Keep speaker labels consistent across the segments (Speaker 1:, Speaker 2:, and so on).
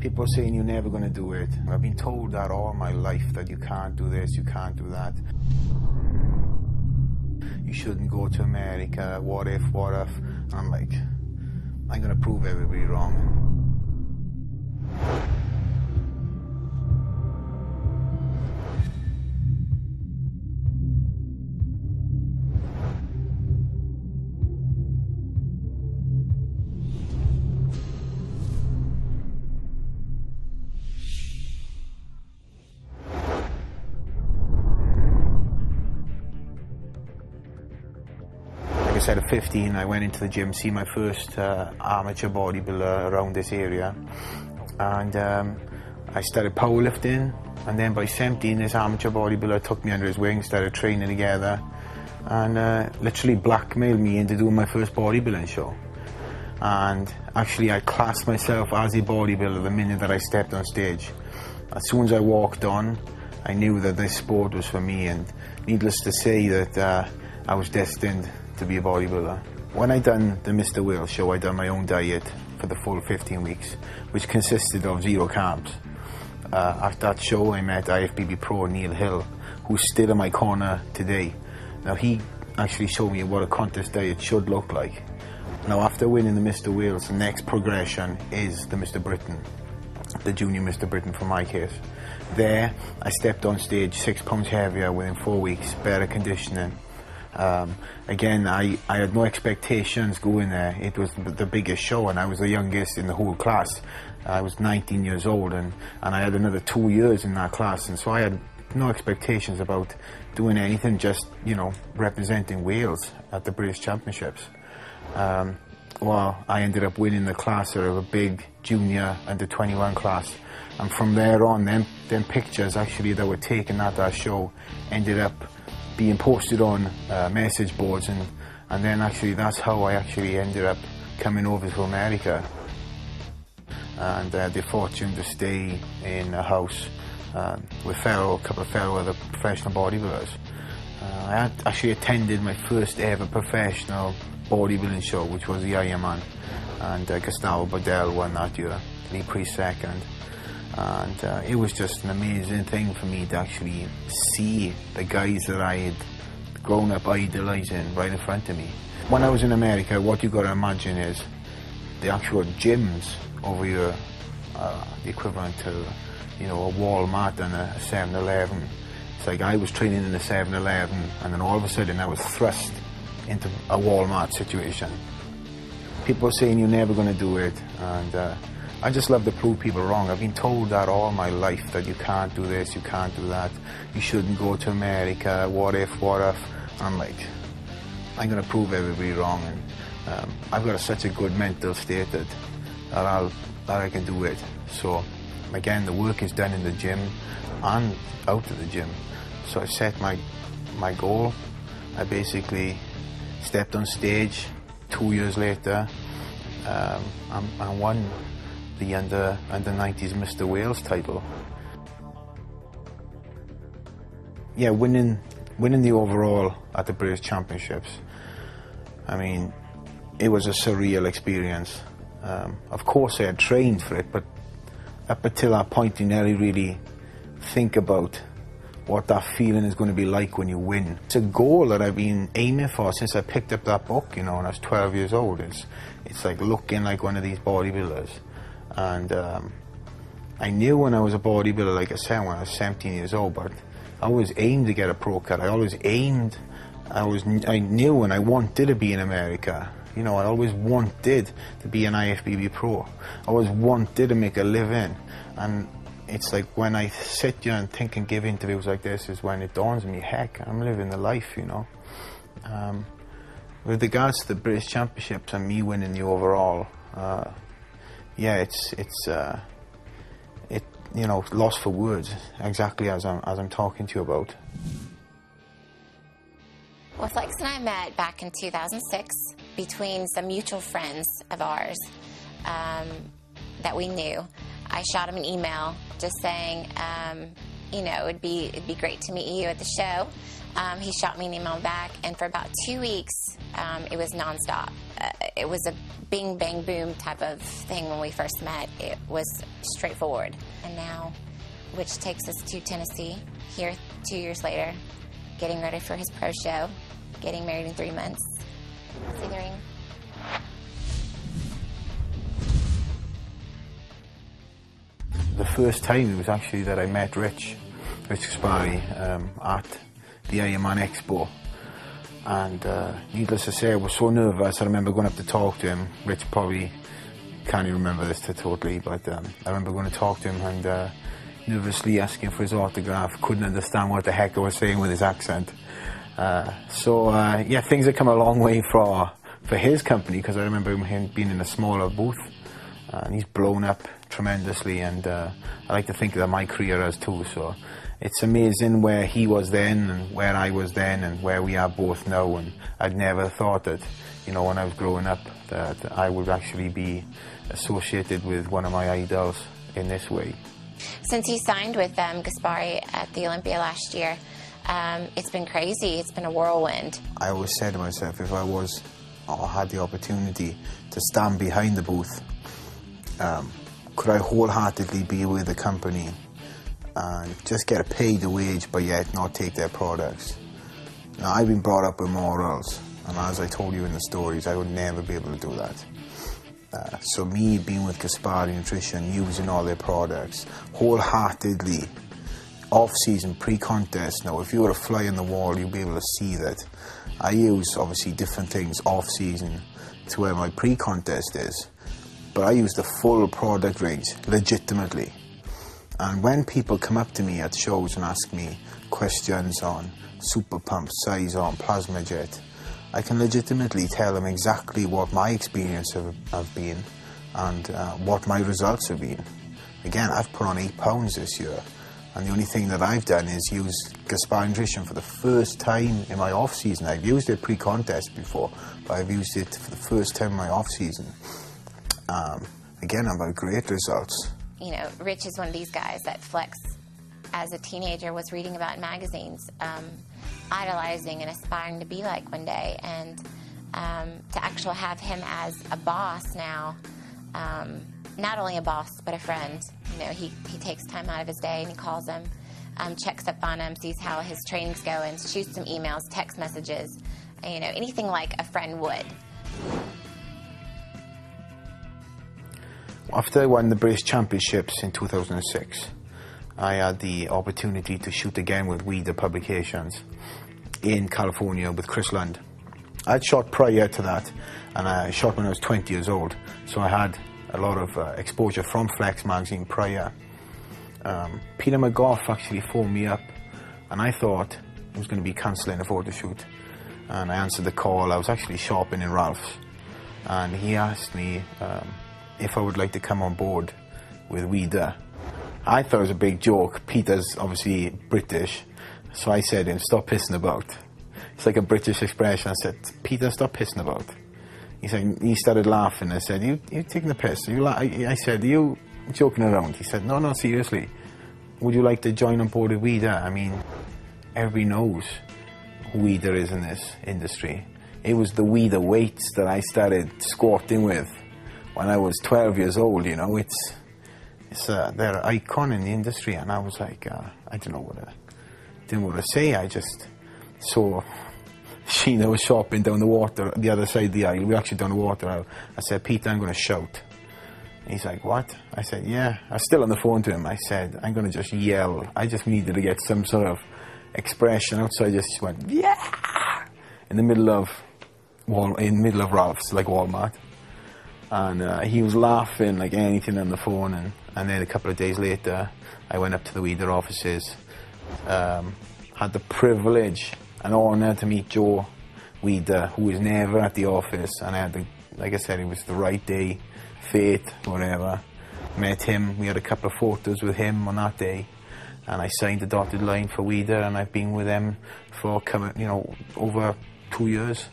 Speaker 1: People are saying you're never going to do it. I've been told that all my life, that you can't do this, you can't do that. You shouldn't go to America, what if? And I'm like, I'm going to prove everybody wrong. Like I said, at 15, I went into the gym, see my first amateur bodybuilder around this area, and I started powerlifting. And then by 17, this amateur bodybuilder took me under his wing, started training together, and literally blackmailed me into doing my first bodybuilding show. And actually, I classed myself as a bodybuilder the minute that I stepped on stage. As soon as I walked on, I knew that this sport was for me, and needless to say that I was destined to be a bodybuilder. When I done the Mr. Welsh show, I done my own diet for the full 15 weeks, which consisted of 0 carbs. At that show, I met IFBB Pro Neil Hill, who's still in my corner today. Now, he actually showed me what a contest diet should look like. Now, after winning the Mr. Wales, the next progression is the Mr. Britain, the junior Mr. Britain for my case. There, I stepped on stage 6 pounds heavier within 4 weeks, better conditioning. Again, I had no expectations going there. It was the biggest show, and I was the youngest in the whole class. I was 19 years old, and I had another 2 years in that class, and so I had no expectations about doing anything, just, you know, representing Wales at the British Championships. Well, I ended up winning the class of a big junior under 21 class, and from there on, them pictures actually that were taken at that show ended up being posted on message boards, and then actually that's how I actually ended up coming over to America, and the fortune to stay in a house with a couple of fellow other professional bodybuilders. I had actually attended my first ever professional bodybuilding show, which was the Ironman, and Gustavo Bodell won that year, Lee Priest second. And it was just an amazing thing for me to actually see the guys that I had grown up idolising right in front of me. When I was in America, what you got to imagine is the actual gyms over here, the equivalent to, you know, a Walmart and a 7-Eleven. It's like I was training in a 7-Eleven, and then all of a sudden I was thrust into a Walmart situation. People are saying you're never going to do it, and I just love to prove people wrong. I've been told that all my life, that you can't do this, you can't do that, you shouldn't go to America, what if? I'm like, I'm going to prove everybody wrong, and I've got such a good mental state that I can do it. So again, the work is done in the gym and out of the gym. So I set my goal. I basically stepped on stage 2 years later, and won the under 90s Mr. Wales title. Yeah, winning the overall at the British Championships, I mean, it was a surreal experience. Of course I had trained for it, but up until that point you never really think about what that feeling is going to be like when you win. It's a goal that I've been aiming for since I picked up that book, you know, when I was 12 years old. It's like looking like one of these bodybuilders. And I knew when I was a bodybuilder, like I said, when I was 17 years old, but I always aimed to get a pro cut. I knew and I wanted to be in America. You know, I always wanted to be an IFBB pro. I always wanted to make a living. And it's like when I sit here and think and give interviews like this is when it dawns on me, heck, I'm living the life, you know. With regards to the British Championships and me winning the overall, yeah, it's you know, lost for words, exactly as I'm talking to you about.
Speaker 2: Well, Flex and I met back in 2006 between some mutual friends of ours that we knew. I shot him an email just saying, you know, it'd be great to meet you at the show. He shot me an email back, and for about 2 weeks, it was nonstop. It was a bing, bang, boom type of thing when we first met. It was straightforward. And now, which takes us to Tennessee, here 2 years later, getting ready for his pro show, getting married in 3 months. See the ring?
Speaker 1: The first time it was actually that I met Rich Gaspari at the Ironman Expo, and needless to say I was so nervous. I remember going up to talk to him. Rich probably can't even remember this totally, but I remember going to talk to him and nervously asking for his autograph. Couldn't understand what the heck I was saying with his accent. Yeah, things have come a long way for his company, because I remember him being in a smaller booth, and he's blown up tremendously, and I like to think that my career has too. So it's amazing where he was then and where I was then and where we are both now. And I'd never thought that, you know, when I was growing up, that I would actually be associated with one of my idols in this way.
Speaker 2: Since he signed with Gaspari at the Olympia last year, it's been crazy. It's been a whirlwind.
Speaker 1: I always said to myself, if I was or had the opportunity to stand behind the booth, could I wholeheartedly be with the company and just get a paid wage but yet not take their products? Now, I've been brought up with morals, and as I told you in the stories, I would never be able to do that. So me being with Gaspari Nutrition, using all their products wholeheartedly, off-season, pre-contest. Now, if you were a fly on the wall, you'll be able to see that I use obviously different things off-season to where my pre-contest is, but I use the full product range legitimately. And when people come up to me at shows and ask me questions on Super Pump, Size On, Plasma Jet, I can legitimately tell them exactly what my experience have been and what my results have been. Again, I've put on 8 pounds this year, and the only thing that I've done is use Gaspari Nutrition for the first time in my off-season. I've used it pre-contest before, but I've used it for the first time in my off-season. Again, I've had great results.
Speaker 2: You know, Rich is one of these guys that Flex, as a teenager, was reading about in magazines, idolizing and aspiring to be like one day. And to actually have him as a boss now, not only a boss, but a friend. You know, he takes time out of his day and he calls him, checks up on him, sees how his training's going, shoots some emails, text messages, you know, anything like a friend would.
Speaker 1: After I won the British Championships in 2006, I had the opportunity to shoot again with We The Publications in California with Chris Lund. I'd shot prior to that, and I shot when I was 20 years old, so I had a lot of exposure from Flex magazine prior. Peter McGough actually phoned me up, and I thought he was going to be cancelling a photo shoot, and I answered the call. I was actually shopping in Ralph's, and he asked me if I would like to come on board with Weeder. I thought it was a big joke. Peter's obviously British, so I said to him, stop pissing about. It's like a British expression. I said, Peter, stop pissing about. He started laughing. I said, you taking the piss? I said, are you joking around? He said, no, seriously. Would you like to join on board with Weeder? I mean, everybody knows who Weeder is in this industry. It was the Weeder weights that I started squatting with when I was 12 years old. You know, they're an icon in the industry, and I was like, I didn't know what to say. I just saw Sheena was shopping down the water, the other side of the aisle. We were actually down the water. I said, Peter, I'm going to shout. And he's like, what? I said, yeah. I was still on the phone to him. I said, I'm going to just yell. I just needed to get some sort of expression out, so I just went, yeah, in the middle of Ralph's, like Walmart. And he was laughing like anything on the phone, and then a couple of days later I went up to the Weeder offices, had the privilege and honour to meet Joe Weeder, who was never at the office, and I had like I said, it was the right day, fate, whatever. Met him, we had a couple of photos with him on that day, and I signed the dotted line for Weeder, and I've been with them for over 2 years.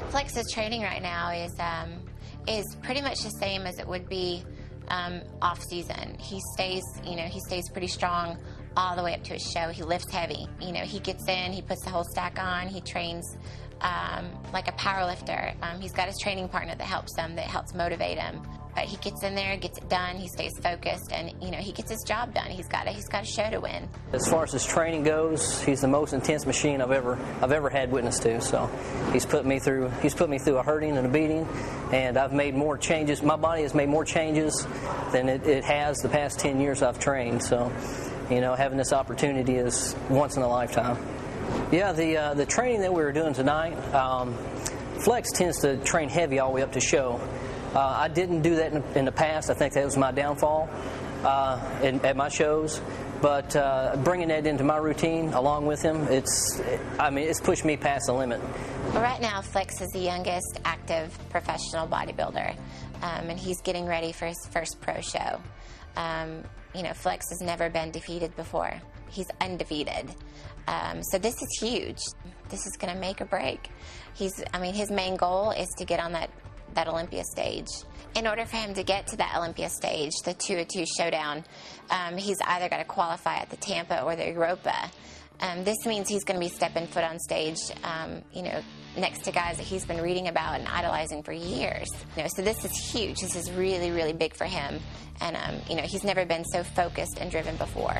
Speaker 2: Flex's training right now is pretty much the same as it would be off season. He stays pretty strong all the way up to his show. He lifts heavy. You know, he gets in, he puts the whole stack on, he trains like a power lifter. He's got his training partner that helps him, that helps motivate him. But he gets in there, gets it done, he stays focused, and you know, he gets his job done. He's got a show to win.
Speaker 3: As far as his training goes, he's the most intense machine I've ever had witness to. So he's put me through a hurting and a beating, and I've made more changes. My body has made more changes than it has the past 10 years I've trained. So, you know, having this opportunity is once in a lifetime. Yeah, the training that we were doing tonight, Flex tends to train heavy all the way up to show. I didn't do that in the past. I think that was my downfall at my shows. But bringing that into my routine along with him, it's pushed me past the limit.
Speaker 2: Well, right now, Flex is the youngest active professional bodybuilder, and he's getting ready for his first pro show. You know, Flex has never been defeated before. He's undefeated. So this is huge. This is going to make or break. His main goal is to get on that Olympia stage. In order for him to get to that Olympia stage, the 2-2 showdown, he's either got to qualify at the Tampa or the Europa. This means he's going to be stepping foot on stage, you know, next to guys that he's been reading about and idolizing for years. You know, so this is huge. This is really, really big for him. And, you know, he's never been so focused and driven before.